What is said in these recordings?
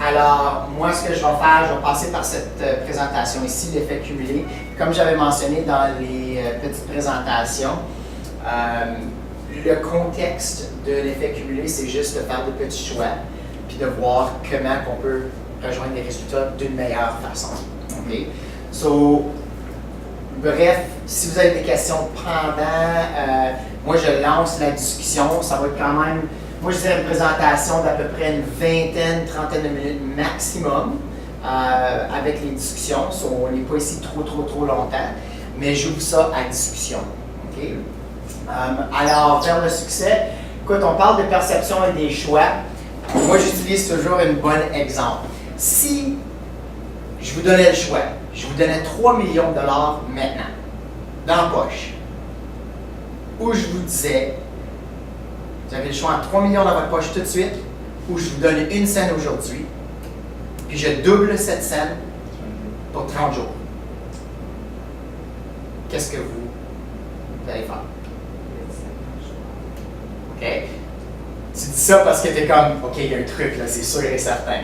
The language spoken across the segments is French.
Alors, moi, ce que je vais faire, je vais passer par cette présentation ici, l'effet cumulé. Comme j'avais mentionné dans les petites présentations, le contexte de l'effet cumulé, c'est juste de faire de petits choix, puis de voir comment on peut rejoindre les résultats d'une meilleure façon. Okay? So, bref, si vous avez des questions pendant, moi je lance la discussion, ça va être quand même, moi je dirais une présentation d'à peu près une vingtaine, trentaine de minutes maximum avec les discussions. So, on n'est pas ici trop longtemps, mais j'ouvre ça à discussion. Okay? Alors, vers le succès, écoute, on parle de perception et des choix. Moi, j'utilise toujours un bon exemple. Si je vous donnais le choix, je vous donnais 3 millions de dollars maintenant, dans la poche, ou je vous disais, vous avez le choix entre 3 millions dans votre poche tout de suite, ou je vous donne une scène aujourd'hui, puis je double cette scène pour 30 jours. Qu'est-ce que vous allez faire? OK? Tu dis ça parce que tu es comme, OK, il y a un truc là, c'est sûr et certain.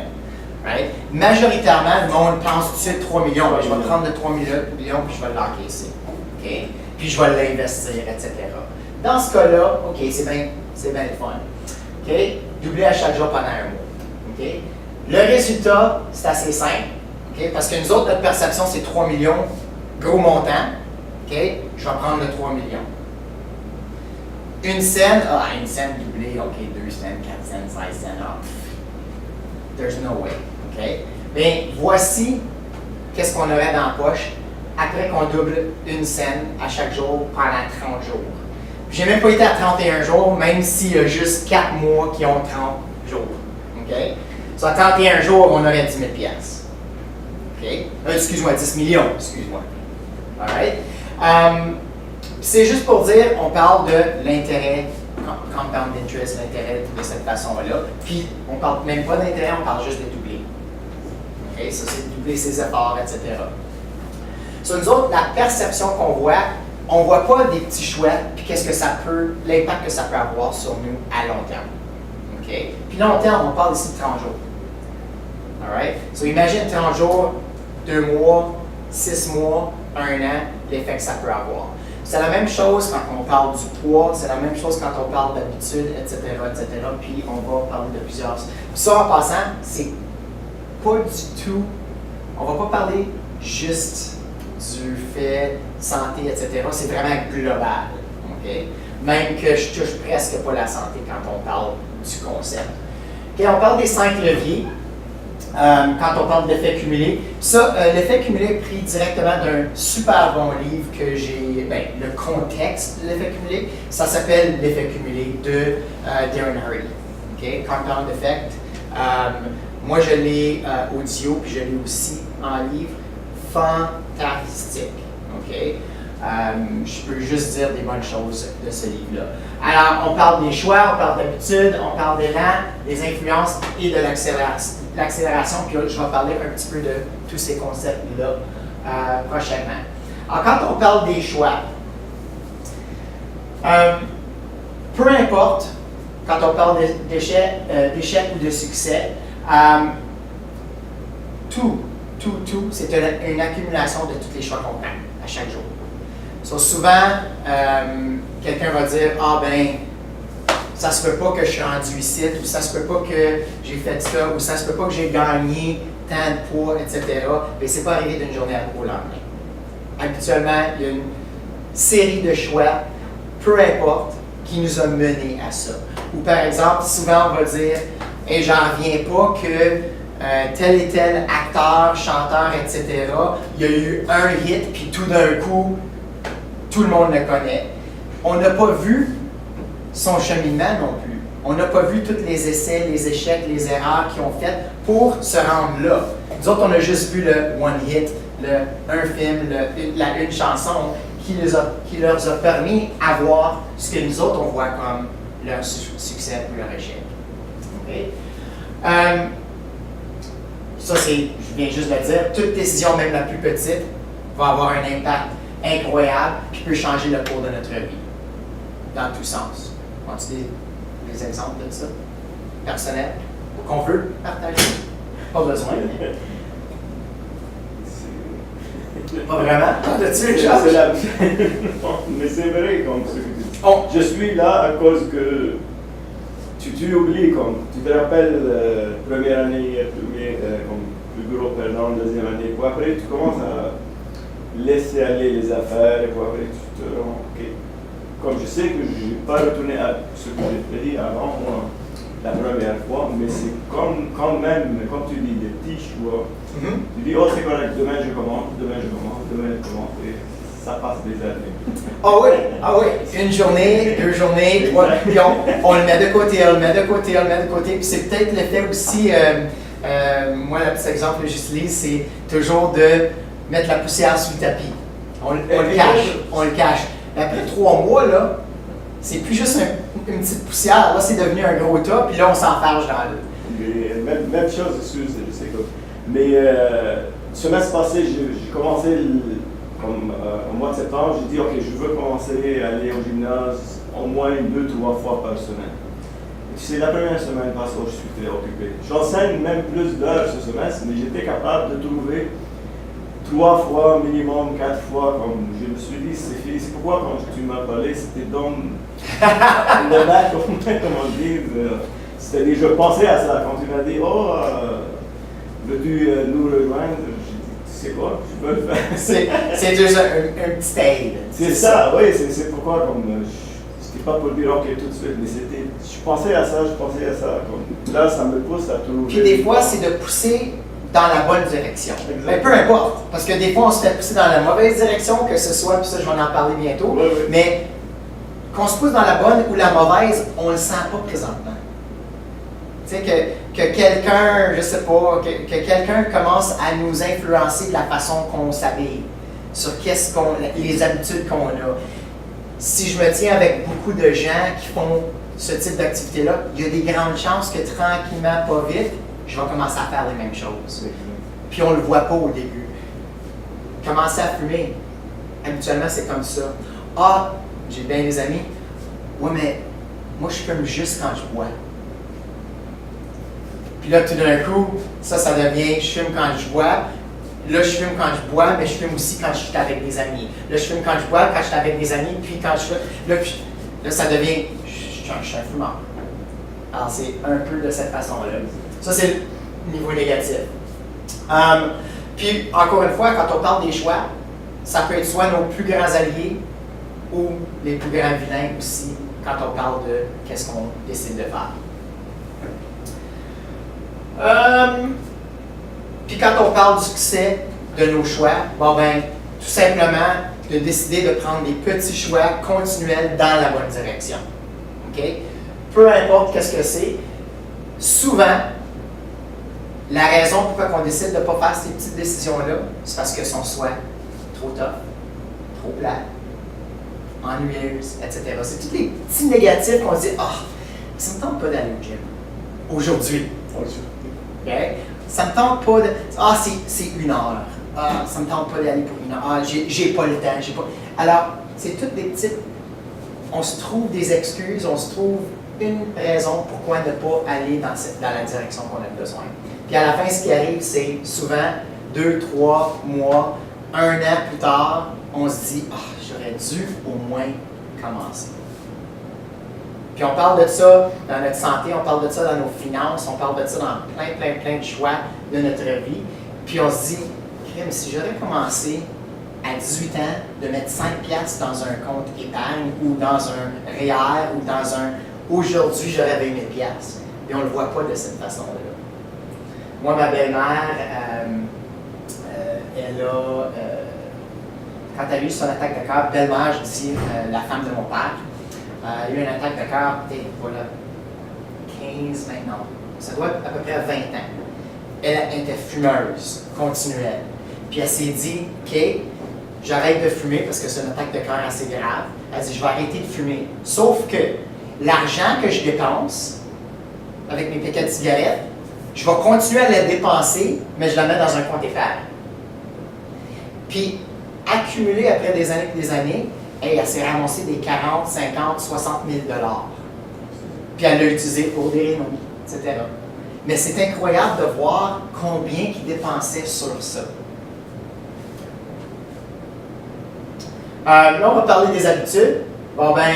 Right? Majoritairement, le monde pense tout de suite 3 millions. Ben, je vais prendre le 3 millions puis je vais l'encaisser. OK? Puis je vais l'investir, etc. Dans ce cas-là, OK, c'est bien le fun. OK? Doubler à chaque jour pendant un mois. OK? Le résultat, c'est assez simple. OK? Parce que nous autres, notre perception, c'est 3 millions, gros montant. OK? Je vais prendre le 3 millions. Une scène doublée, OK, 2 scènes, 4 scènes, 16 scènes, there's no way, OK? Mais voici qu'est-ce qu'on aurait dans la poche après qu'on double une scène à chaque jour pendant 30 jours. J'ai même pas été à 31 jours, même s'il y a juste 4 mois qui ont 30 jours, OK? So, à 31 jours, on aurait 10 000 piastres. OK? Excuse-moi, 10 millions, excuse-moi. All right? C'est juste pour dire, on parle de l'intérêt, compound interest, l'intérêt de cette façon-là. Puis, on ne parle même pas d'intérêt, on parle juste de doubler. OK? Ça, c'est de doubler ses efforts, etc. Sur nous autres, la perception qu'on voit, on ne voit pas des petits choix, puis qu'est-ce que ça peut, l'impact que ça peut avoir sur nous à long terme. OK? Puis long terme, on parle ici de 30 jours. All right? So, imagine 30 jours, 2 mois, 6 mois, 1 an, l'effet que ça peut avoir. C'est la même chose quand on parle du poids, c'est la même chose quand on parle d'habitude, etc., etc. Puis on va parler de plusieurs. Ça, en passant, c'est pas du tout. On va pas parler juste du fait santé, etc. C'est vraiment global. Okay? Même que je touche presque pas la santé quand on parle du concept. Okay, on parle des 5 leviers. Quand on parle d'effet cumulé. Ça, l'effet cumulé est pris directement d'un super bon livre que j'ai, le contexte de l'effet cumulé, ça s'appelle l'effet cumulé de Darren Hardy. Okay? Compound Effect. Moi, je l'ai audio, puis je l'ai aussi en livre. Fantastique. Okay? Je peux juste dire des bonnes choses de ce livre-là. Alors, on parle des choix, on parle d'habitude, on parle d'élan, des influences et de l'accélération. Puis je vais parler un petit peu de tous ces concepts-là prochainement. Alors, quand on parle des choix, peu importe, quand on parle d'échec ou de succès, tout, c'est une accumulation de tous les choix qu'on prend à chaque jour. So, souvent, quelqu'un va dire « Ah ben, ça se peut pas que je suis rendu ici, ou ça se peut pas que j'ai fait ça, ou ça se peut pas que j'ai gagné tant de poids, etc. » Mais c'est pas arrivé d'une journée au lendemain. Habituellement, il y a une série de choix, peu importe, qui nous a menés à ça. Ou par exemple, souvent on va dire « Hey, j'en reviens pas que tel et tel acteur, chanteur, etc. il y a eu un hit, puis tout d'un coup, tout le monde le connaît. » On n'a pas vu son cheminement non plus. On n'a pas vu tous les essais, les échecs, les erreurs qu'ils ont faites pour se rendre là. Nous autres, on a juste vu le one hit, un film, une chanson qui leur a permis d'avoir ce que nous autres, on voit comme leur succès ou leur échec. Okay? Ça, je viens juste de le dire, toute décision, même la plus petite, va avoir un impact incroyable qui peut changer le cours de notre vie, dans tous sens. As-tu des exemples de ça, personnels, qu'on veut partager? Pas besoin. Pas vraiment? T'as-tu une chose? Non, mais c'est vrai comme ce que tu dis. Oh. Je suis là à cause que tu oublies, comme tu te rappelles, première année, comme le gros perdant, deuxième année, puis après tu commences à laisser aller les affaires, et puis après tu te rends, ok. Comme je sais que je n'ai pas retourné à ce que j'ai fait avant, moi, la première fois, mais c'est quand même, comme tu dis, des petits choix. Tu dis, oh c'est correct, demain je commence, demain je commence, et ça passe des années. Ah oui, une journée, 2 journées, 3, puis on le met de côté, on le met de côté, puis c'est peut-être le fait aussi, moi le petit exemple que j'utilise, c'est toujours de mettre la poussière sous le tapis. On le cache. Après 3 mois, là, c'est plus juste une petite poussière, là c'est devenu un gros tas, puis là on s'enfarge dans le. Même chose, je sais quoi. Mais semestre passé, j'ai commencé au mois de septembre, j'ai dit ok, je veux commencer à aller au gymnase au moins 2-3 fois par semaine. Et tu sais, la première semaine passe où je suis très occupé. J'enseigne même plus d'heures ce semestre, mais j'étais capable de trouver 3 fois, minimum 4 fois, comme je me suis dit, c'est fini. C'est pourquoi quand tu m'as parlé, c'était dans le bac, comment dire, c'est-à-dire je pensais à ça quand tu m'as dit, oh, veux-tu nous rejoindre? J'ai dit, tu sais quoi, je peux le faire. C'est juste un petit aide. C'est ça, oui, c'est pourquoi, comme, c'était pas pour dire ok tout de suite, mais c'était, je pensais à ça, comme, là ça me pousse à trouver. Puis des fois, c'est de pousser dans la bonne direction. Mais peu importe, parce que des fois, on se fait pousser dans la mauvaise direction, que ce soit, puis ça, je vais en parler bientôt, mais qu'on se pousse dans la bonne ou la mauvaise, on ne le sent pas présentement. Tu sais, que quelqu'un, je sais pas, que quelqu'un commence à nous influencer de la façon qu'on s'habille, sur les habitudes qu'on a. Si je me tiens avec beaucoup de gens qui font ce type d'activité-là, il y a des grandes chances que tranquillement, pas vite, je vais commencer à faire les mêmes choses. Puis on ne le voit pas au début. Commencer à fumer, habituellement c'est comme ça. Ah, j'ai bien des amis, ouais mais moi je fume juste quand je bois. Puis là tout d'un coup, ça devient je fume quand je bois. Là je fume quand je bois, mais je fume aussi quand je suis avec des amis. Là je fume quand je bois, quand je suis avec des amis, puis quand je fume. Là ça devient, je suis un fumeur. Alors c'est un peu de cette façon-là. Ça, c'est le niveau négatif. Puis, encore une fois, quand on parle des choix, ça peut être soit nos plus grands alliés ou les plus grands vilains aussi, quand on parle de qu'est-ce qu'on décide de faire. Puis, quand on parle du succès de nos choix, bon ben, tout simplement de décider de prendre des petits choix continuels dans la bonne direction. OK? Peu importe qu'est-ce que c'est, souvent, la raison pourquoi on décide de ne pas faire ces petites décisions-là, c'est parce qu'elles sont soit trop tough, trop plates, ennuyeuses, etc. C'est tous les petits négatifs qu'on se dit « Ah, ça ne me tente pas d'aller au gym aujourd'hui. » Okay? Ça ne me tente pas de... Ah, c'est 1 heure. Ah, ça ne me tente pas d'aller pour 1 heure. Ah, j'ai pas le temps. Alors, c'est toutes des petites... On se trouve des excuses, on se trouve une raison pourquoi ne pas aller dans la direction qu'on a besoin. Puis à la fin, ce qui arrive, c'est souvent 2, 3 mois, 1 an plus tard, on se dit « Ah, j'aurais dû au moins commencer. » Puis on parle de ça dans notre santé, on parle de ça dans nos finances, on parle de ça dans plein de choix de notre vie. Puis on se dit « Crème, si j'aurais commencé à 18 ans de mettre 5 piastres dans un compte épargne ou dans un REER ou dans un... Aujourd'hui, j'aurais 20 000 piastres. » Et on ne le voit pas de cette façon-là. Moi, ma belle-mère, elle a, quand elle a eu son attaque de cœur, belle-mère, je dis, la femme de mon père, elle a eu une attaque de cœur, peut-être, voilà, 15 maintenant. Ça doit être à peu près 20 ans. Elle était fumeuse, continuelle. Puis elle s'est dit, OK, j'arrête de fumer parce que c'est une attaque de cœur assez grave. Elle dit, je vais arrêter de fumer. Sauf que l'argent que je dépense avec mes paquets de cigarettes, je vais continuer à les dépenser, mais je la mets dans un compte épargne. Puis, accumuler après des années, elle s'est ramassée des 40, 50, 60 000 $. Puis elle l'a utilisé pour des rénovations, etc. Mais c'est incroyable de voir combien ils dépensaient sur ça. Là, on va parler des habitudes. Bon, ben,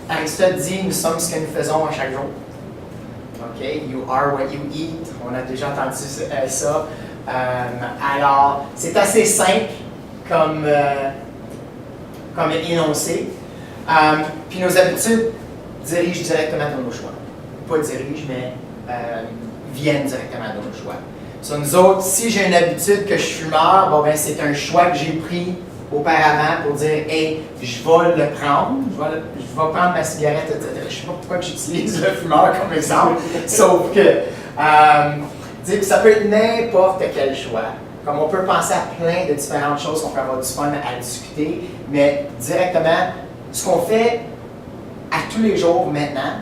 Aristote dit, nous sommes ce que nous faisons à chaque jour. OK? You are what you eat. On a déjà entendu ça. Alors, c'est assez simple comme énoncé. Puis nos habitudes dirigent directement dans nos choix. Pas dirigent, mais viennent directement dans nos choix. Sur nous autres, si j'ai une habitude que je suis fumeur, bon, ben, c'est un choix que j'ai pris auparavant pour dire « Hey, je vais le prendre, je vais prendre ma cigarette, etc. » Je ne sais pas pourquoi j'utilise le fumeur comme exemple, sauf que ça peut être n'importe quel choix. Comme on peut penser à plein de différentes choses qu'on peut avoir du fun à discuter, mais directement, ce qu'on fait à tous les jours maintenant,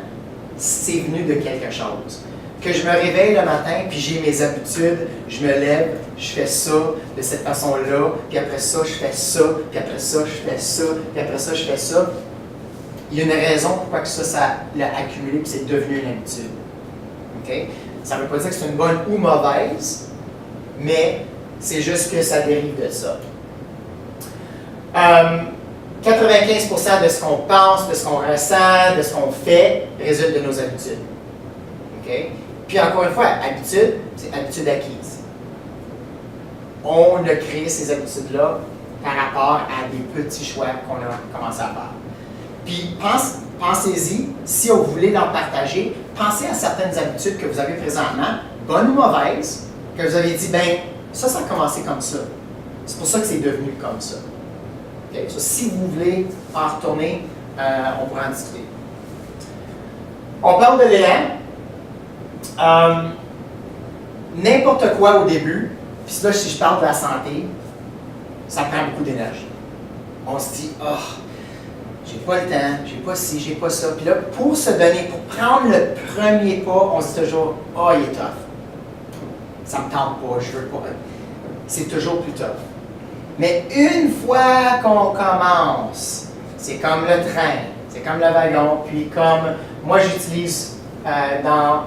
c'est venu de quelque chose. Que je me réveille le matin, puis j'ai mes habitudes, je me lève, je fais ça de cette façon-là, puis après ça, je fais ça, puis après ça, je fais ça, puis après ça, je fais ça. Il y a une raison pourquoi que ça l'a accumulé, puis c'est devenu une habitude. Okay? Ça ne veut pas dire que c'est une bonne ou mauvaise, mais c'est juste que ça dérive de ça. 95% de ce qu'on pense, de ce qu'on ressent, de ce qu'on fait, résulte de nos habitudes. Okay? Puis encore une fois, habitude, c'est habitude acquise. On a créé ces habitudes-là par rapport à des petits choix qu'on a commencé à faire. Puis pensez-y, si vous voulez en partager, pensez à certaines habitudes que vous avez présentement, bonnes ou mauvaises, que vous avez dit, ben ça a commencé comme ça. C'est pour ça que c'est devenu comme ça. Okay? So, si vous voulez en retourner, on pourra en discuter. On parle de l'élan. N'importe quoi au début, puis là, si je parle de la santé, ça prend beaucoup d'énergie. On se dit, oh, j'ai pas le temps, j'ai pas ci, j'ai pas ça. Puis là, pour se donner, pour prendre le premier pas, on se dit toujours, oh, il est tough. Ça me tente pas, je veux pas. C'est toujours plus tough. Mais une fois qu'on commence, c'est comme le train, c'est comme le wagon, puis comme moi j'utilise dans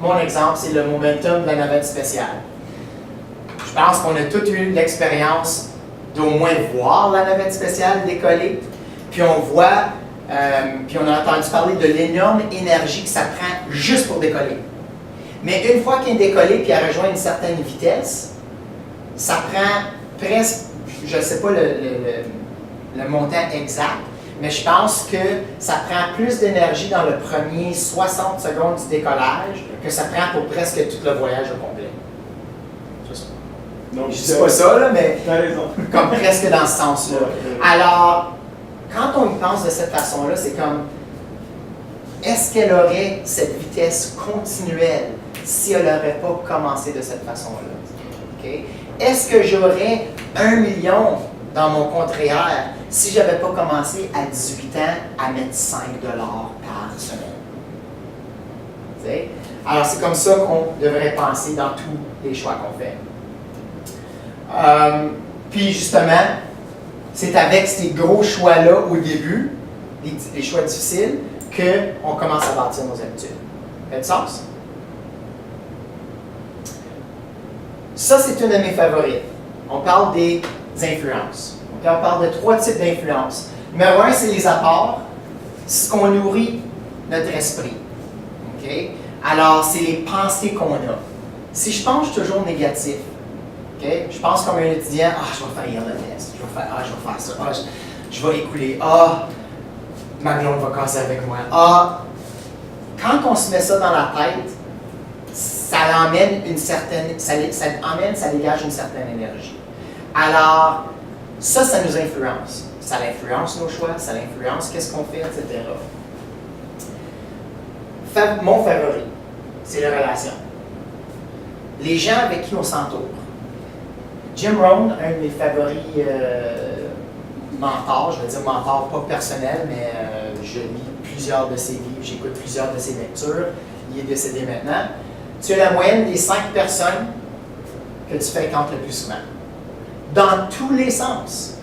mon exemple, c'est le momentum de la navette spatiale. Je pense qu'on a tous eu l'expérience d'au moins voir la navette spatiale décoller, puis on voit, puis on a entendu parler de l'énorme énergie que ça prend juste pour décoller. Mais une fois qu'elle est décollée puis elle rejoint une certaine vitesse, ça prend presque, je ne sais pas le montant exact, mais je pense que ça prend plus d'énergie dans le premier 60 secondes du décollage que ça prend pour presque tout le voyage au complet. C'est ça. Donc, je ne dis pas ça, là, mais comme presque dans ce sens-là. Alors, quand on y pense de cette façon-là, c'est comme, est-ce qu'elle aurait cette vitesse continuelle si elle n'aurait pas commencé de cette façon-là? Okay? Est-ce que j'aurais 1 million dans mon compte REER si je n'avais pas commencé à 18 ans à mettre 5 $ par semaine? T'sais? Alors, c'est comme ça qu'on devrait penser dans tous les choix qu'on fait. Puis, justement, c'est avec ces gros choix-là au début, les choix difficiles, qu'on commence à bâtir nos habitudes. Ça fait du sens? Ça, c'est une de mes favorites. On parle des influences. Okay? On parle de 3 types d'influences. Numéro 1, c'est les apports. C'est ce qu'on nourrit notre esprit. Okay? Alors, c'est les pensées qu'on a. Si je pense toujours négatif, okay? Je pense comme un étudiant, je vais faire le test, je vais faire ça, je vais écouler, ma blonde va casser avec moi. Quand on se met ça dans la tête, ça dégage une certaine énergie. Alors, ça nous influence. Ça influence nos choix, ça influence qu'est-ce qu'on fait, etc. Mon favori, c'est les relations. Les gens avec qui on s'entoure. Jim Rohn, un de mes favoris mentors, je vais dire mentor pas personnel, mais je lis plusieurs de ses livres, j'écoute plusieurs de ses lectures. Il est décédé maintenant. Tu as la moyenne des 5 personnes que tu fréquentes le plus souvent. Dans tous les sens.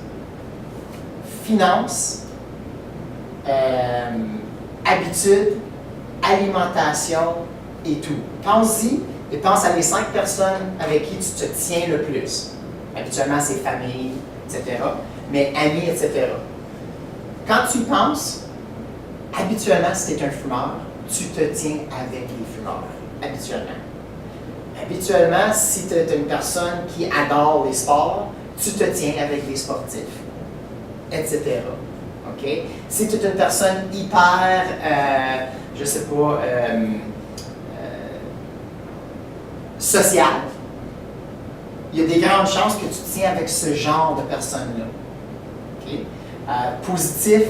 Finances, habitudes, alimentation, et tout. Pense-y et pense à les 5 personnes avec qui tu te tiens le plus. Habituellement, c'est famille, etc. Mais amis, etc. Quand tu penses, habituellement, si tu es un fumeur, tu te tiens avec les fumeurs. Habituellement. Habituellement, si tu es une personne qui adore les sports, tu te tiens avec les sportifs, etc. OK? Si tu es une personne hyper, je sais pas, sociale, il y a des grandes chances que tu te tiens avec ce genre de personnes-là. OK? Positif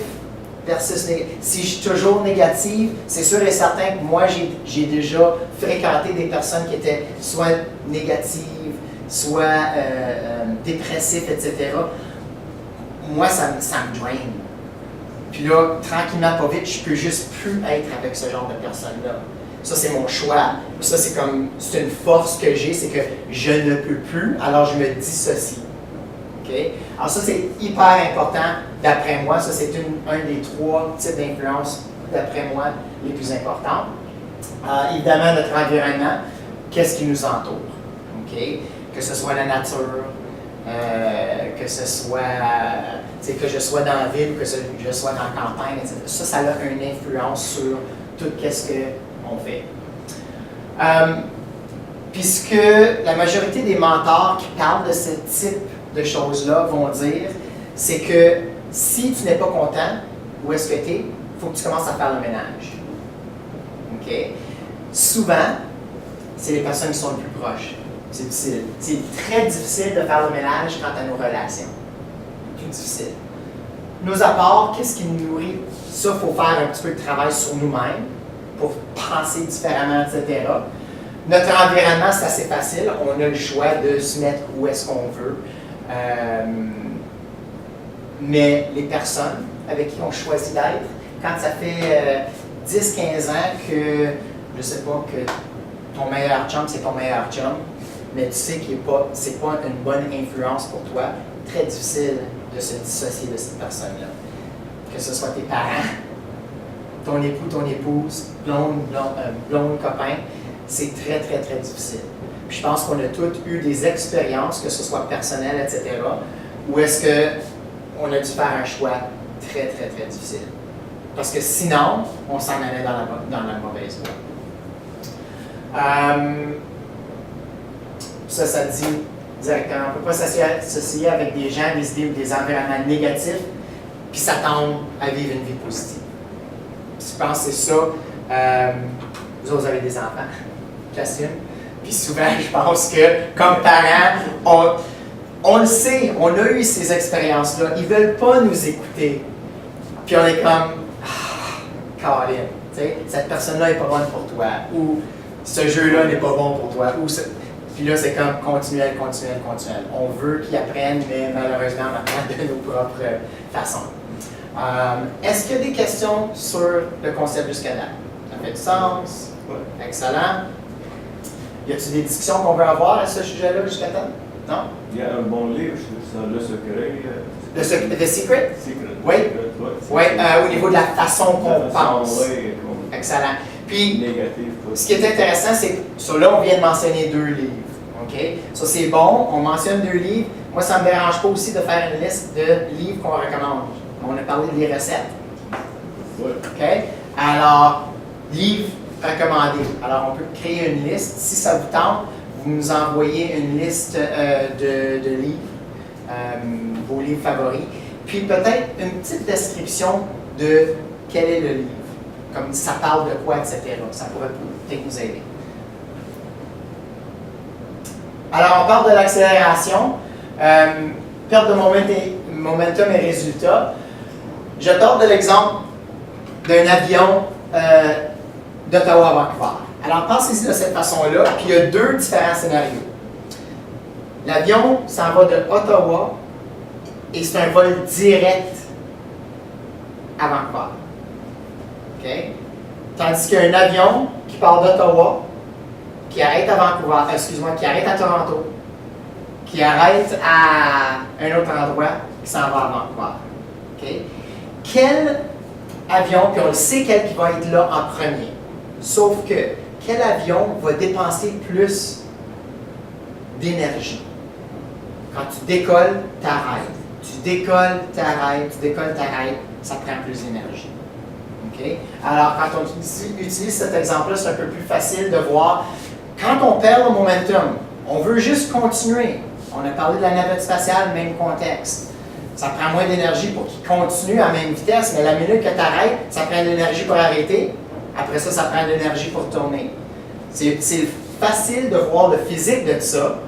versus négatif. Si je suis toujours négative, c'est sûr et certain que moi, j'ai déjà fréquenté des personnes qui étaient soit négatives, soit dépressives, etc. Moi, ça me draine. Puis là, tranquillement, pas vite, je peux juste plus être avec ce genre de personnes-là. Ça, c'est mon choix. Ça, c'est une force que j'ai, c'est que je ne peux plus, alors je me dissocie. Okay? Alors ça, c'est hyper important, d'après moi. Ça, c'est un des 3 types d'influence, d'après moi, les plus importants. Évidemment, notre environnement, qu'est-ce qui nous entoure? Okay? Que ce soit la nature, que ce soit, que je sois dans la ville, que je sois dans la campagne, etc. Ça a une influence sur tout ce qu'on fait. Puisque la majorité des mentors qui parlent de ce type de choses-là vont dire, c'est que si tu n'es pas content, où est-ce que tu es, il faut que tu commences à faire le ménage. OK? Souvent, c'est les personnes qui sont les plus proches. C'est difficile. C'est très difficile de faire le ménage quant à nos relations. Plus difficile. Nos apports, qu'est-ce qui nous nourrit? Ça, il faut faire un petit peu de travail sur nous-mêmes pour penser différemment, etc. Notre environnement, c'est assez facile. On a le choix de se mettre où est-ce qu'on veut. Mais les personnes avec qui on choisit d'être, quand ça fait 10-15 ans que, je ne sais pas, que ton meilleur chum, c'est ton meilleur chum, mais tu sais que ce n'est pas une bonne influence pour toi, très difficile de se dissocier de cette personne-là. Que ce soit tes parents, ton époux, ton épouse, blonde, copain, c'est très, très, très difficile. Puis je pense qu'on a tous eu des expériences, que ce soit personnelles, etc., où est-ce qu'on a dû faire un choix très, très, très difficile. Parce que sinon, on s'en allait dans la mauvaise voie. Ça dit directement, on ne peut pas s'associer avec des gens, des idées ou des environnements négatifs, puis s'attendre à vivre une vie positive. Je pense que c'est ça. Vous autres, vous avez des enfants, j'assume. Puis souvent, je pense que, comme parents, on le sait, on a eu ces expériences-là. Ils ne veulent pas nous écouter. Puis on est comme, Colin, cette personne-là n'est pas bonne pour toi. Ou ce jeu-là n'est pas bon pour toi. Puis là, c'est comme continuel. On veut qu'ils apprennent, mais malheureusement, maintenant, de nos propres façons. Est-ce qu'il y a des questions sur le concept jusqu'à date? Ça fait du sens? Ouais. Excellent. Y a-t-il des discussions qu'on veut avoir à ce sujet-là jusqu'à temps? Non? Il y a un bon livre, Le Secret. The Secret? Oui. Oui, au niveau de la façon qu'on pense. Oui, excellent. Puis, négatif. ce qui est intéressant, c'est que sur là, on vient de mentionner 2 livres. OK? Ça, c'est bon, on mentionne 2 livres. Moi, ça ne me dérange pas aussi de faire une liste de livres qu'on recommande. On a parlé des recettes. Oui. OK? Alors, livres recommandés. Alors, on peut créer une liste. Si ça vous tente, vous nous envoyez une liste de livres, vos livres favoris. Puis peut-être une petite description de quel est le livre. Comme ça parle de quoi, etc. Ça pourrait peut-être nous aider. Alors, on parle de l'accélération, perte de momentum et résultats. Je torde de l'exemple d'un avion d'Ottawa à Vancouver. Alors, pensez-y de cette façon-là, puis il y a 2 différents scénarios. L'avion s'en va de Ottawa et c'est un vol direct à Vancouver. OK? Tandis qu'il y a un avion qui part d'Ottawa, qui arrête à Vancouver, qui arrête à Toronto, qui arrête à un autre endroit, qui s'en va à Vancouver. OK? Quel avion, puis on le sait quel qui va être là en premier. Sauf que quel avion va dépenser plus d'énergie? Quand tu décolles, t'arrêtes. Tu décolles, t'arrêtes, tu décolles, t'arrêtes, ça prend plus d'énergie. Okay? Alors, quand on utilise cet exemple-là, c'est un peu plus facile de voir. Quand on perd le momentum, on veut juste continuer. On a parlé de la navette spatiale, même contexte. Ça prend moins d'énergie pour qu'il continue à la même vitesse, mais la minute que tu arrêtes, ça prend de l'énergie pour arrêter. Après ça, ça prend de l'énergie pour tourner. C'est facile de voir le physique de ça,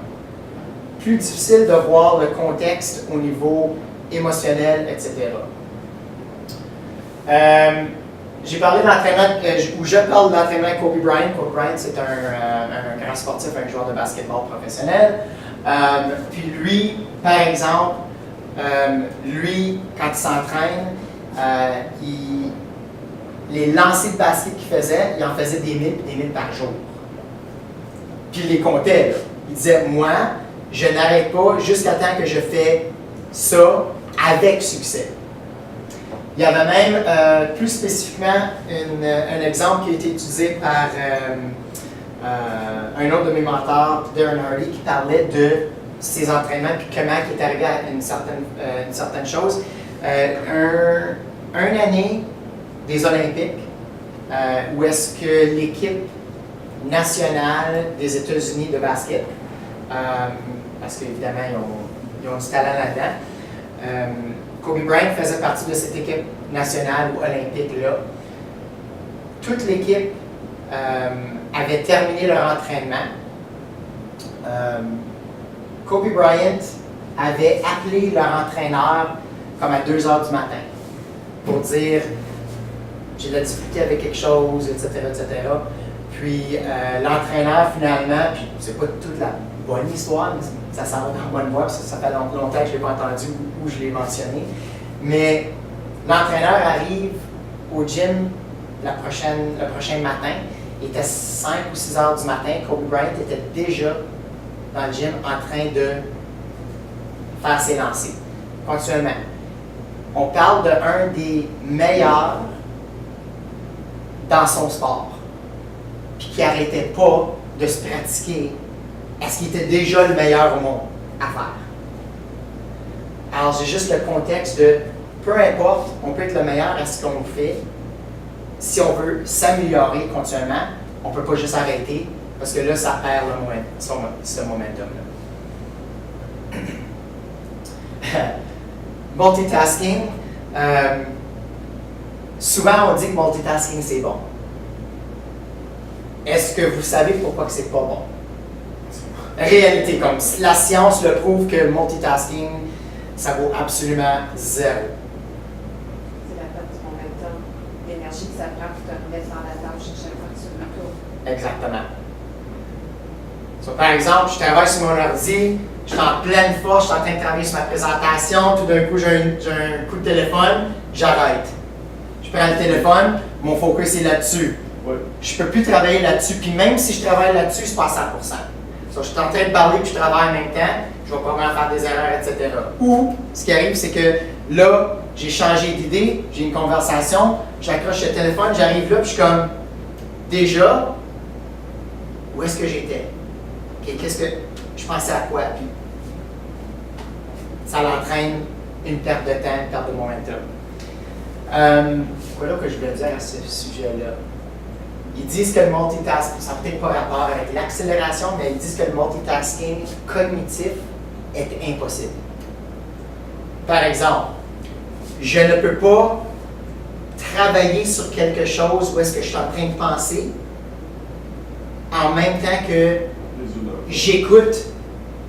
plus difficile de voir le contexte au niveau émotionnel, etc. J'ai parlé d'entraînement, ou je parle d'entraînement Kobe Bryant. Kobe Bryant, c'est un grand sportif, un joueur de basketball professionnel. Puis lui, par exemple, quand il s'entraîne, les lancers de basket qu'il faisait, il en faisait des 1000 et des 1000 par jour. Puis il les comptait, là. Il disait, moi, je n'arrête pas jusqu'à temps que je fais ça avec succès. Il y avait même, plus spécifiquement, un exemple qui a été utilisé par un autre de mes mentors, Darren Hardy, qui parlait de ses entraînements et comment il est arrivé à une certaine chose. Une année des Olympiques, où est-ce que l'équipe nationale des États-Unis de basket, parce qu'évidemment, ils ont du talent là-dedans, Kobe Bryant faisait partie de cette équipe nationale ou olympique-là. Toute l'équipe avait terminé leur entraînement. Kobe Bryant avait appelé leur entraîneur comme à 2 heures du matin pour dire « j'ai de la difficulté avec quelque chose, etc. etc. » Puis l'entraîneur finalement, puis c'est pas toute la bonne histoire, mais ça s'en va dans la bonne voie, parce que ça fait longtemps que je ne l'ai pas entendu ou je l'ai mentionné. Mais l'entraîneur arrive au gym le prochain matin. Il était 5 ou 6 heures du matin. Kobe Bryant était déjà dans le gym en train de faire ses lancers, continuellement. On parle d'un des meilleurs dans son sport, puis qui n'arrêtait pas de se pratiquer. Est-ce qu'il était déjà le meilleur au monde à faire? Alors, j'ai juste le contexte de, peu importe, on peut être le meilleur à ce qu'on fait. Si on veut s'améliorer continuellement, on ne peut pas juste arrêter, parce que là, ça perd ce momentum-là. Multitasking. Souvent, on dit que multitasking, c'est bon. Est-ce que vous savez pourquoi que c'est pas bon? Réalité, comme la science le prouve que multitasking, ça vaut absolument zéro. C'est la perte du momentum, l'énergie que ça prend pour te remettre dans la tâche à chaque fois que tu retournes. Exactement. Par exemple, je travaille sur mon ordi, je suis en pleine force, je suis en train de travailler sur ma présentation, tout d'un coup, j'ai un coup de téléphone, j'arrête. Je prends le téléphone, mon focus est là-dessus. Oui. Je ne peux plus travailler là-dessus, puis même si je travaille là-dessus, c'est pas à 100%. Je suis en train de parler puis je travaille en même temps, je vais probablement faire des erreurs, etc. Ou, ce qui arrive, c'est que là, j'ai changé d'idée, j'ai une conversation, j'accroche le téléphone, j'arrive là, puis je suis comme, déjà, où est-ce que j'étais? Okay, qu'est-ce que je pensais à quoi? Puis, ça l'entraîne une perte de temps, une perte de momentum. Quoi là que je voulais dire à ce sujet-là? Ils disent que le multitasking, ça n'a peut-être pas rapport avec l'accélération, mais ils disent que le multitasking cognitif est impossible. Par exemple, je ne peux pas travailler sur quelque chose où est-ce que je suis en train de penser en même temps que j'écoute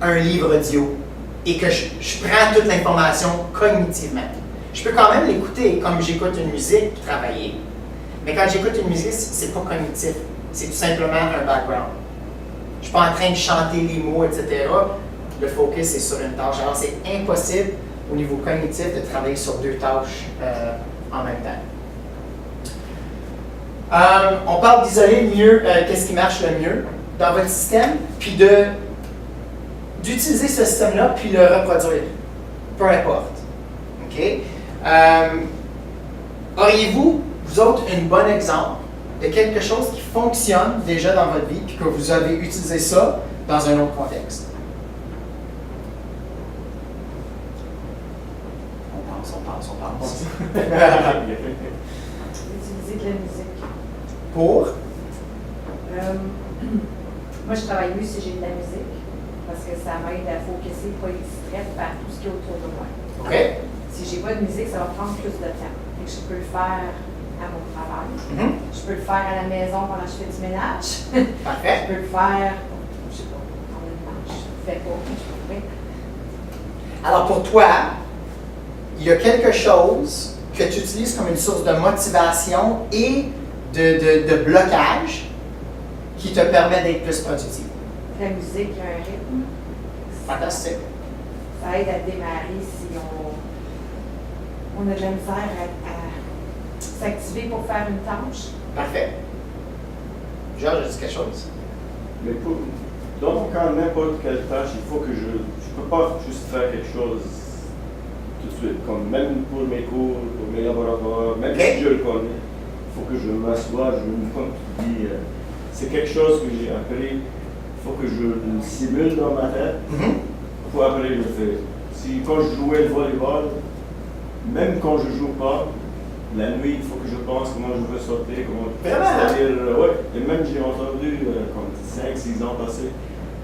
un livre audio et que je prends toute l'information cognitivement. Je peux quand même l'écouter comme j'écoute une musique, travailler. Mais quand j'écoute une musique, c'est pas cognitif. C'est tout simplement un background. Je ne suis pas en train de chanter les mots, etc. Le focus est sur une tâche. Alors, c'est impossible au niveau cognitif de travailler sur 2 tâches en même temps. On parle d'isoler mieux qu'est-ce qui marche le mieux dans votre système, puis d'utiliser ce système-là, puis le reproduire. Peu importe. OK? Auriez-vous, vous autres, un bon exemple de quelque chose qui fonctionne déjà dans votre vie, puis que vous avez utilisé ça dans un autre contexte. On pense. Utiliser de la musique. Pour? Moi, je travaille mieux si j'ai de la musique, parce que ça m'aide à focusser, pas être distraite par tout ce qui est autour de moi. OK. Si j'ai pas de musique, ça va prendre plus de temps. Fait que je peux le faire à mon travail. Je peux le faire à la maison pendant que je fais du ménage. Parfait. Je peux le faire, je sais pas, pendant une marche. Je le fais pas, mais je pourrais. Alors pour toi, il y a quelque chose que tu utilises comme une source de motivation et de blocage qui te permet d'être plus productif. La musique, il y a un rythme. Fantastique. Ça aide à démarrer si on a de la misère à s'activer pour faire une tâche. Parfait. Georges, as-tu quelque chose? Mais dans mon cas, n'importe quelle tâche, il faut que je ne peux pas juste faire quelque chose tout de suite. Comme même pour mes cours, pour mes laboratoires, même si je le connais, il faut que je m'assoie, comme tu dis, c'est quelque chose que j'ai appris, il faut que je le simule dans ma tête pour après le faire. Si quand je jouais le volleyball, même quand je ne joue pas, la nuit, il faut que je pense comment je veux sauter, comment c'est-à-dire, ouais. Et même j'ai entendu, comme 5-6 ans passés,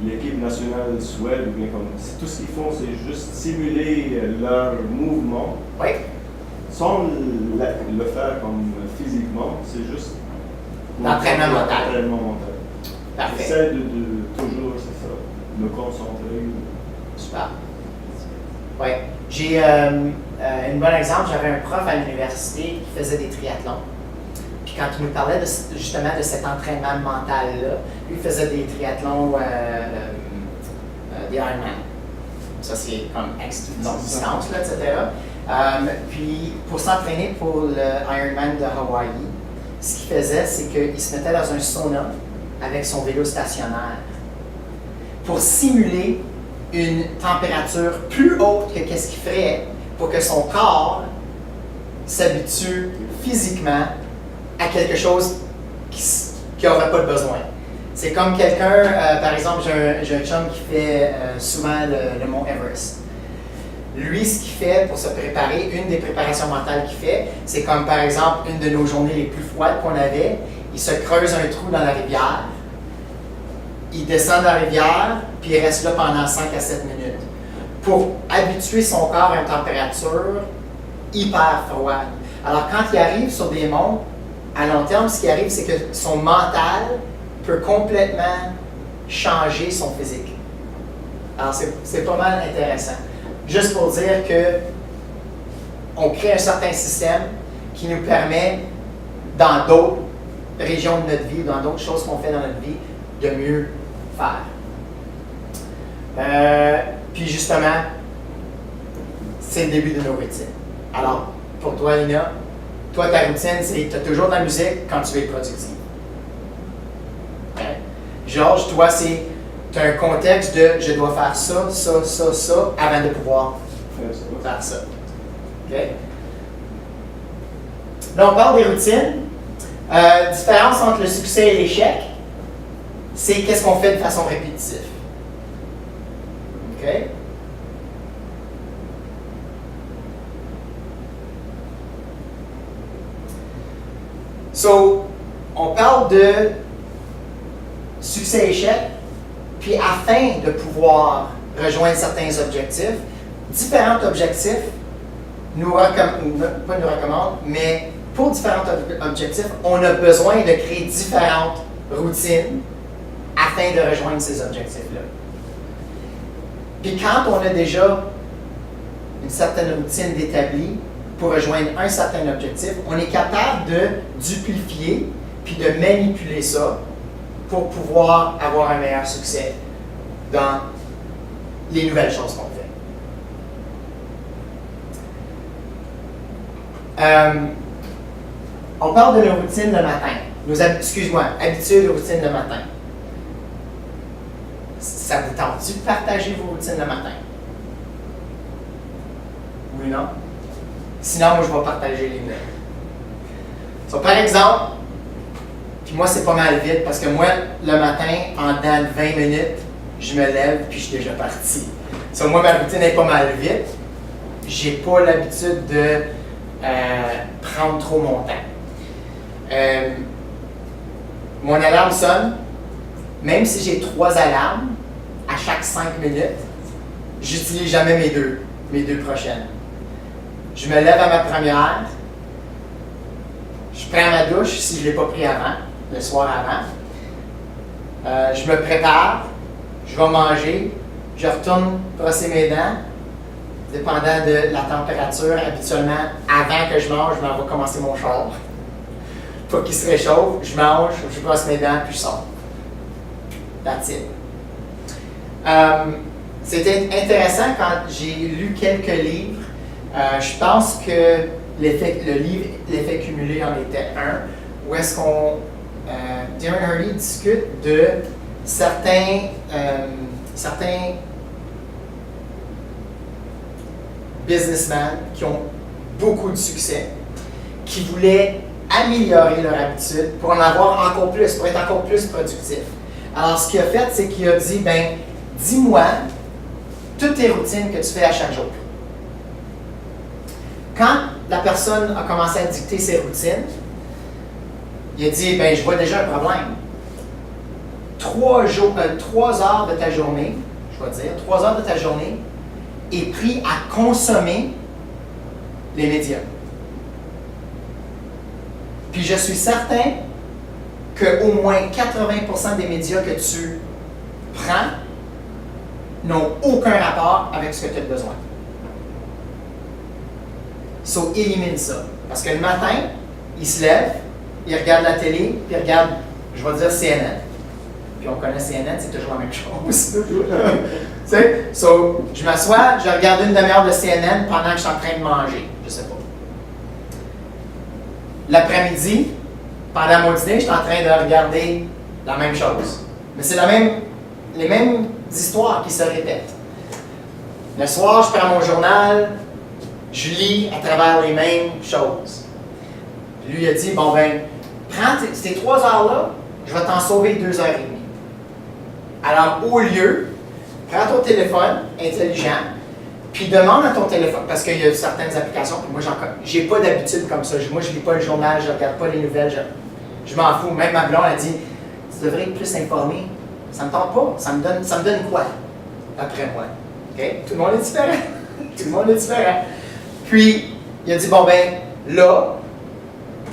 l'équipe nationale Suède, ou bien comme tout ce qu'ils font, c'est juste simuler leur mouvement, sans le faire comme physiquement, c'est juste l'entraînement mental. Parfait. J'essaie de toujours, c'est ça, me concentrer. Super. Oui. J'ai un bon exemple. J'avais un prof à l'université qui faisait des triathlons. Puis quand il nous parlait justement de cet entraînement mental-là, lui faisait des triathlons, des Ironman. Ça, c'est comme longue distance, là, etc. Puis pour s'entraîner pour le Ironman de Hawaï, ce qu'il faisait, c'est qu'il se mettait dans un sauna avec son vélo stationnaire pour simuler une température plus haute que ce qu'il ferait pour que son corps s'habitue physiquement à quelque chose qui n'aurait pas de besoin. C'est comme quelqu'un, par exemple, j'ai un chum qui fait souvent le mont Everest. Lui, ce qu'il fait pour se préparer, une des préparations mentales qu'il fait, c'est comme par exemple une de nos journées les plus froides qu'on avait, il se creuse un trou dans la rivière, il descend dans la rivière, puis il reste là pendant 5 à 7 minutes pour habituer son corps à une température hyper froide. Alors quand il arrive sur des monts, à long terme, ce qui arrive, c'est que son mental peut complètement changer son physique. Alors c'est pas mal intéressant. Juste pour dire que on crée un certain système qui nous permet, dans d'autres régions de notre vie, dans d'autres choses qu'on fait dans notre vie, de mieux faire. Puis justement, c'est le début de nos routines. Alors, pour toi, Lina, toi, ta routine, c'est que tu as toujours de la musique quand tu veux être productif. Okay? Georges, toi, c'est tu as un contexte de je dois faire ça, ça, ça, ça, avant de pouvoir faire ça. Okay? Là, on parle des routines. Différence entre le succès et l'échec, c'est qu'est-ce qu'on fait de façon répétitive. OK? So, on parle de succès-échec, puis afin de pouvoir rejoindre certains objectifs, différents objectifs pas nous recommandent, mais pour différents objectifs, on a besoin de créer différentes routines afin de rejoindre ces objectifs-là. Puis quand on a déjà une certaine routine d'établie pour rejoindre un certain objectif, on est capable de duplifier puis de manipuler ça pour pouvoir avoir un meilleur succès dans les nouvelles choses qu'on fait. On parle de nos routines le matin. Habitudes de routine le matin. Ça vous tente-tu de partager vos routines le matin? Oui ou non? Sinon, moi, je vais partager les miennes. So, par exemple, Puis moi, c'est pas mal vite parce que moi, le matin, en dedans de 20 minutes, je me lève puis je suis déjà parti. So, moi, ma routine est pas mal vite. J'ai pas l'habitude de prendre trop mon temps. Mon alarme sonne. Même si j'ai 3 alarmes à chaque 5 minutes, j'utilise jamais mes deux prochaines. Je me lève à ma première. Je prends ma douche si je ne l'ai pas pris avant, le soir avant. Je me prépare, je vais manger, je retourne brosser mes dents, dépendant de la température. Habituellement, avant que je mange, je m'en vais commencer mon char. Pour qu'il se réchauffe, je mange, je brosse mes dents, puis je sors. That's it. C'était intéressant quand j'ai lu quelques livres. Je pense que le livre L'effet cumulé en était un, où est-ce qu'on, Darren Hardy discute de certains businessmen qui ont beaucoup de succès, qui voulaient améliorer leur habitude pour en avoir encore plus, pour être encore plus productif. Alors, ce qu'il a fait, c'est qu'il a dit, ben, dis-moi toutes tes routines que tu fais à chaque jour. Quand la personne a commencé à dicter ses routines, il a dit, ben, je vois déjà un problème. 3 heures de ta journée, je vais dire, 3 heures de ta journée est pris à consommer les médias. Puis je suis certain qu'au moins 80% des médias que tu prends n'ont aucun rapport avec ce que tu as besoin. So, élimine ça. Parce que le matin, il se lève, il regarde la télé, puis il regarde, je vais dire CNN. Puis on connaît CNN, c'est toujours la même chose. Tu sais? So, je m'assois, je regarde une demi-heure de CNN pendant que je suis en train de manger. Je sais pas. L'après-midi, pendant mon dîner, je suis en train de regarder la même chose. Mais c'est les mêmes histoires qui se répètent. Le soir, je prends mon journal, je lis à travers les mêmes choses. Puis lui, il a dit, bon ben, prends ces 3 heures-là, je vais t'en sauver 2 heures et demie. Alors, au lieu, prends ton téléphone intelligent, puis demande à ton téléphone, parce qu'il y a certaines applications, puis moi, j'ai pas d'habitude comme ça. Moi, je lis pas le journal, je regarde pas les nouvelles, je m'en fous. Même ma blonde a dit, tu devrais être plus informé. Ça me tente pas. Ça me donne quoi, d'après moi? Okay? Tout le monde est différent. Tout le monde est différent. Puis, il a dit, bon ben, là,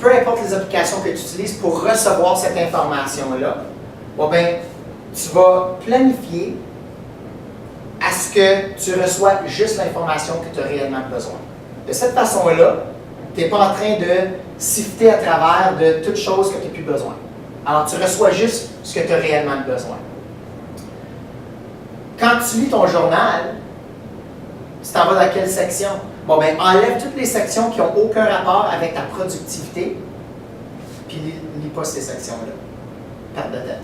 peu importe les applications que tu utilises pour recevoir cette information-là, bon ben, tu vas planifier à ce que tu reçois juste l'information que tu as réellement besoin. De cette façon-là, tu n'es pas en train de sifter à travers de toutes choses que tu n'as plus besoin. Alors, tu reçois juste ce que tu as réellement besoin. Quand tu lis ton journal, tu t'en vas dans quelle section? Bon, ben, enlève toutes les sections qui n'ont aucun rapport avec ta productivité, puis lis pas ces sections-là. Perte de tête.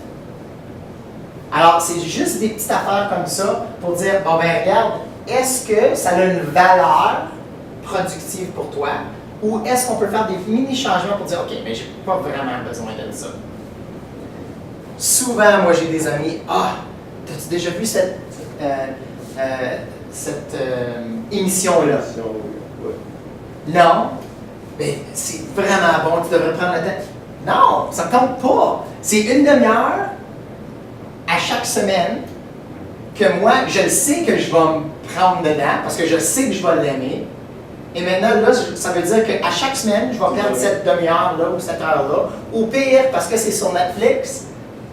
Alors, c'est juste des petites affaires comme ça pour dire, bon, ben, regarde, est-ce que ça a une valeur productive pour toi, ou est-ce qu'on peut faire des mini-changements pour dire, OK, mais j'ai pas vraiment besoin de ça. Souvent, moi, j'ai des amis, t'as-tu déjà vu cette émission-là? Non, mais c'est vraiment bon, tu devrais prendre le temps. Non, ça ne compte pas. C'est une demi-heure à chaque semaine que moi, je sais que je vais me prendre dedans parce que je sais que je vais l'aimer. Et maintenant, là, ça veut dire qu'à chaque semaine, je vais perdre cette demi-heure-là ou cette heure-là. Au pire, parce que c'est sur Netflix,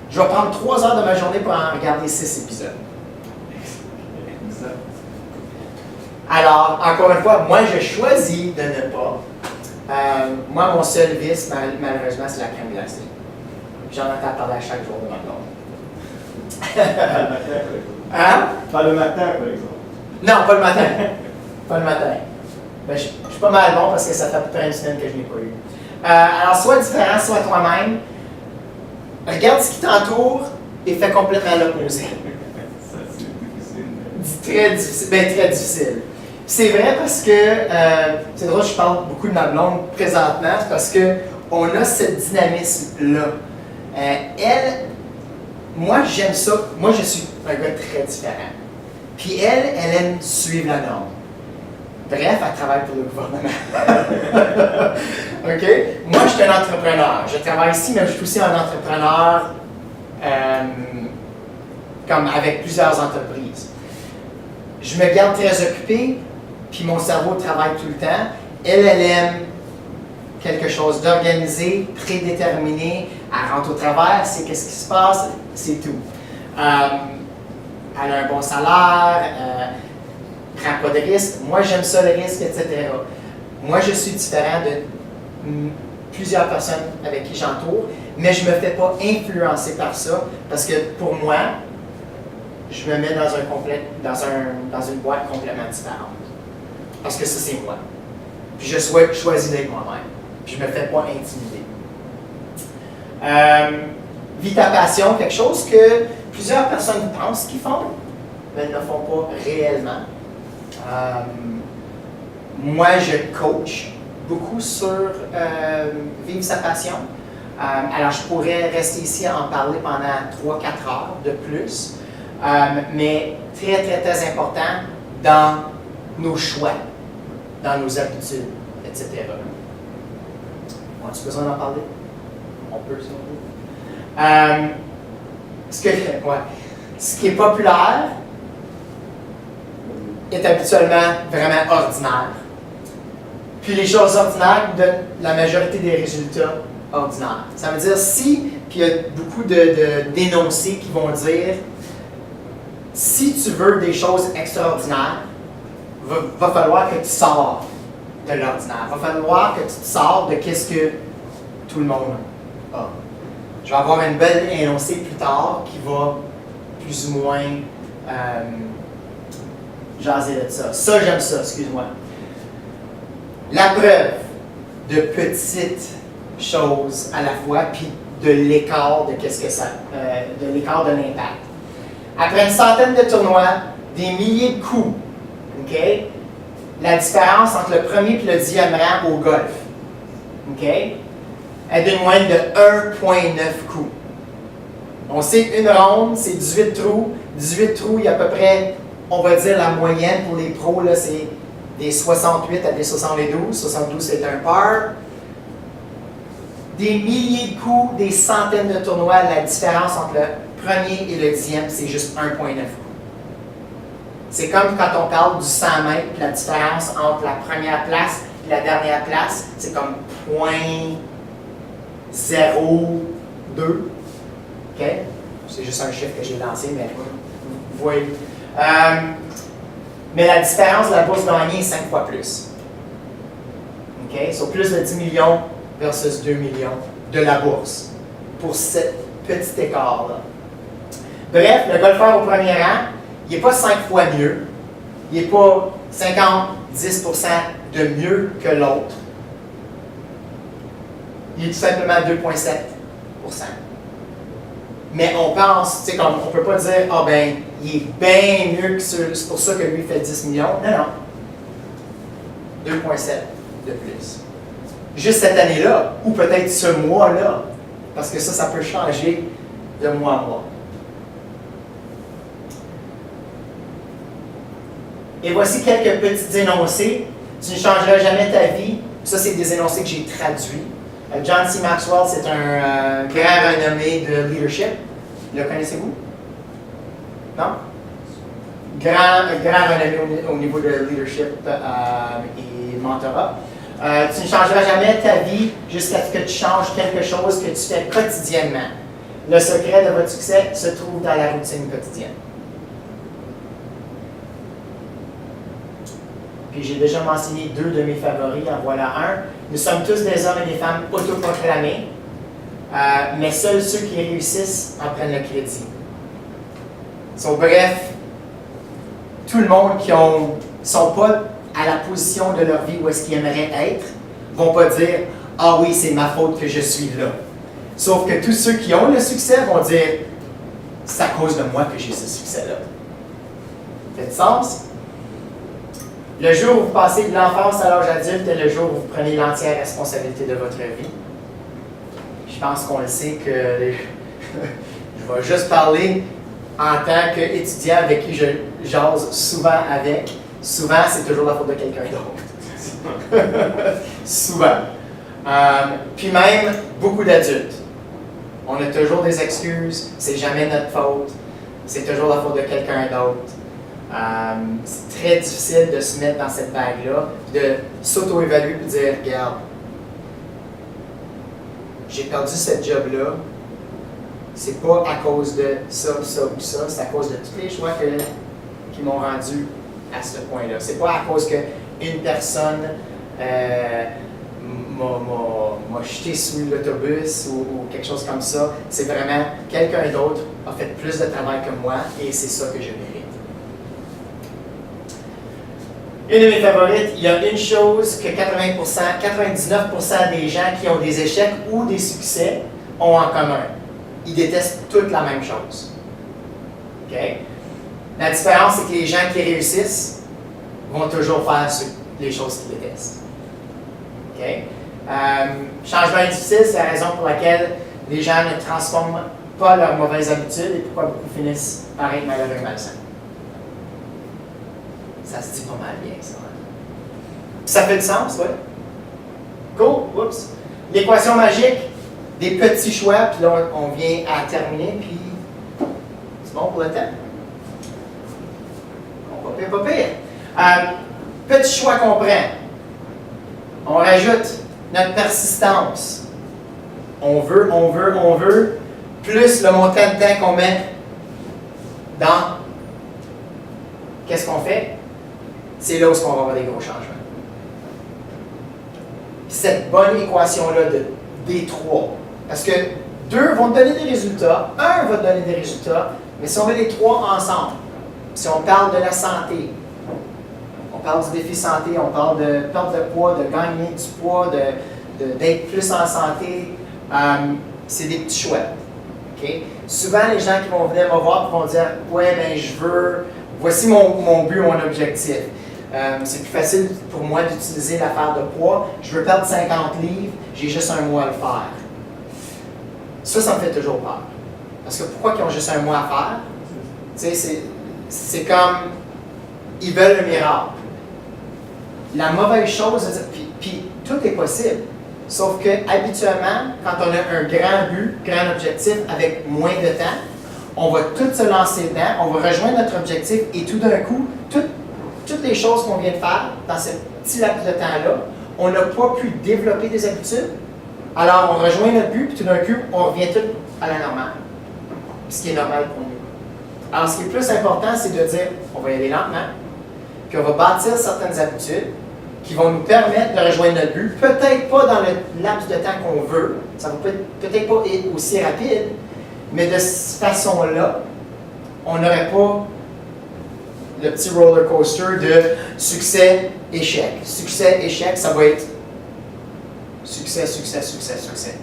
je vais prendre 3 heures de ma journée pour en regarder 6 épisodes. Alors, encore une fois, moi, je choisis de ne pas. Moi, mon seul vice, malheureusement, c'est la crème glacée. J'en entends parler à chaque jour de ma blonde. Hein? Pas le matin, par exemple. Non, pas le matin. Pas le matin. Ben, je suis pas mal bon parce que ça fait à peu près une semaine que je n'ai pas eu. Alors, sois différent, sois toi-même. Regarde ce qui t'entoure et fais complètement l'opposé. Ça, c'est difficile. Très difficile. Ben, très difficile. C'est vrai parce que, c'est drôle, je parle beaucoup de ma blonde présentement, parce qu'on a ce dynamisme-là. Elle, moi j'aime ça. Moi je suis un gars très différent. Puis elle aime suivre la norme. Bref, elle travaille pour le gouvernement. OK? Moi, je suis un entrepreneur. Je travaille ici, mais je suis aussi un entrepreneur comme avec plusieurs entreprises. Je me garde très occupé, puis mon cerveau travaille tout le temps. Elle aime quelque chose d'organisé, prédéterminé. Elle rentre au travers, c'est qu'est-ce qui se passe, c'est tout. Elle a un bon salaire, prend pas de risques. Moi, j'aime ça, le risque, etc. Moi, je suis différent de plusieurs personnes avec qui j'entoure, mais je ne me fais pas influencer par ça, parce que pour moi, je me mets dans une boîte complètement différente. Parce que ça, c'est moi. Puis je choisis d'être moi-même. Puis je ne me fais pas intimider. Vis ta passion, quelque chose que plusieurs personnes pensent qu'ils font, mais ne font pas réellement. Moi, je coach beaucoup sur vivre sa passion. Alors, je pourrais rester ici à en parler pendant 3-4 heures de plus, mais très, très, très important dans nos choix, dans nos habitudes, etc. As-tu besoin d'en parler? On peut, si on veut. Ce qui est populaire est habituellement vraiment ordinaire. Puis les choses ordinaires donnent la majorité des résultats ordinaires. Ça veut dire puis il y a beaucoup d'énoncés qui vont dire, si tu veux des choses extraordinaires, va falloir que tu sors de l'ordinaire. Va falloir que tu te sors de qu'est-ce que tout le monde a. Je vais avoir une belle énoncée plus tard qui va plus ou moins jaser de ça. Ça, j'aime ça, excuse-moi. La preuve de petites choses à la fois, puis de l'écart de qu'est-ce que ça, de l'écart de l'impact. Après une centaine de tournois, des milliers de coups, ok? La différence entre le premier et le 10e rang au golf, ok? Est d'une moyenne de 1,9 coups. On sait qu'une ronde, c'est 18 trous. 18 trous, il y a à peu près, on va dire la moyenne pour les pros, là, c'est des 68 à des 72. 72, c'est un par. Des milliers de coups, des centaines de tournois, la différence entre le premier et le 10e, c'est juste 1,9 coups. C'est comme quand on parle du 100 mètres, la différence entre la première place et la dernière place, c'est comme 0,02. OK? C'est juste un chiffre que j'ai lancé, mais vous voyez. Mais la différence de la bourse gagnée est 5 fois plus. OK? Sur plus de 10 millions versus 2 millions de la bourse pour ce petit écart-là. Bref, le golfeur au premier rang, il n'est pas 5 fois mieux. Il n'est pas 50-10% de mieux que l'autre. Il est tout simplement 2,7%. Mais on pense, tu sais, comme on ne peut pas dire, ah ben, il est bien mieux que ceux, c'est pour ça que lui fait 10 millions. Non, non. 2,7 de plus. Juste cette année-là, ou peut-être ce mois-là, parce que ça peut changer de mois à mois. Et voici quelques petits énoncés. Tu ne changeras jamais ta vie. Ça, c'est des énoncés que j'ai traduits. John C. Maxwell, c'est un grand renommé de leadership. Le connaissez-vous? Non? Grand renommé au niveau de leadership et mentorat. Tu ne changeras jamais ta vie jusqu'à ce que tu changes quelque chose que tu fais quotidiennement. Le secret de votre succès se trouve dans la routine quotidienne. Puis j'ai déjà mentionné 2 de mes favoris, en voilà un. Nous sommes tous des hommes et des femmes autoproclamés, mais seuls ceux qui réussissent en prennent le crédit. Bref, tout le monde qui ne sont pas à la position de leur vie où est-ce qu'ils aimeraient être, ne vont pas dire « Ah oui, c'est ma faute que je suis là ». Sauf que tous ceux qui ont le succès vont dire « C'est à cause de moi que j'ai ce succès-là ». Fait du sens? Le jour où vous passez de l'enfance à l'âge adulte est le jour où vous prenez l'entière responsabilité de votre vie. Je pense qu'on le sait que je vais juste parler en tant qu'étudiant avec qui je jase souvent avec. Souvent, c'est toujours la faute de quelqu'un d'autre. Souvent. Puis même, beaucoup d'adultes. On a toujours des excuses, c'est jamais notre faute, c'est toujours la faute de quelqu'un d'autre. C'est très difficile de se mettre dans cette vague-là, de s'auto-évaluer et de dire, regarde, j'ai perdu cette job-là, c'est pas à cause de ça, ça ou ça, c'est à cause de tous les choix qui m'ont rendu à ce point-là. C'est pas à cause qu'une personne m'a jeté sous l'autobus ou quelque chose comme ça. C'est vraiment quelqu'un d'autre a fait plus de travail que moi et c'est ça que je mérite. Une de mes favorites, il y a une chose que 99% des gens qui ont des échecs ou des succès ont en commun. Ils détestent toutes la même chose. Okay? La différence, c'est que les gens qui réussissent vont toujours faire les choses qu'ils détestent. Okay? Changement difficile, c'est la raison pour laquelle les gens ne transforment pas leurs mauvaises habitudes et pourquoi beaucoup finissent par être malheureux et malsains. Ça se dit pas mal bien, ça. Ça fait du sens, oui? Cool, oups. L'équation magique, des petits choix, puis là, on vient à terminer, puis c'est bon pour le temps? Pas pire. Petit choix qu'on prend. On rajoute notre persistance. On veut. Plus le montant de temps qu'on met dans qu'est-ce qu'on fait, c'est là où on va avoir des gros changements. Cette bonne équation-là des trois, parce que 2 vont te donner des résultats, 1 va te donner des résultats, mais si on met les 3 ensemble, si on parle de la santé, on parle du défi santé, on parle de perte de poids, de gagner du poids, d'être plus en santé, c'est des petits choix. Okay? Souvent, les gens qui vont venir me voir vont dire « Ouais, ben je veux, voici mon but, mon objectif. C'est plus facile pour moi d'utiliser l'affaire de poids. Je veux perdre 50 livres, j'ai juste un mois à le faire. » Ça me fait toujours peur. Parce que pourquoi ils ont juste un mois à faire? Tu sais, c'est comme, ils veulent le miracle. La mauvaise chose, puis tout est possible. Sauf que habituellement, quand on a un grand but, grand objectif avec moins de temps, on va tout se lancer dedans, on va rejoindre notre objectif et tout d'un coup, toutes les choses qu'on vient de faire dans ce petit laps de temps-là, on n'a pas pu développer des habitudes. Alors on rejoint notre but, puis tout d'un coup, on revient tout à la normale. Ce qui est normal pour nous. Alors ce qui est plus important, c'est de dire, on va y aller lentement, puis on va bâtir certaines habitudes qui vont nous permettre de rejoindre notre but, peut-être pas dans le laps de temps qu'on veut, ça va peut-être pas être aussi rapide, mais de cette façon-là, on n'aurait pas le petit roller coaster de succès-échec. Succès-échec, ça va être succès, succès, succès, succès.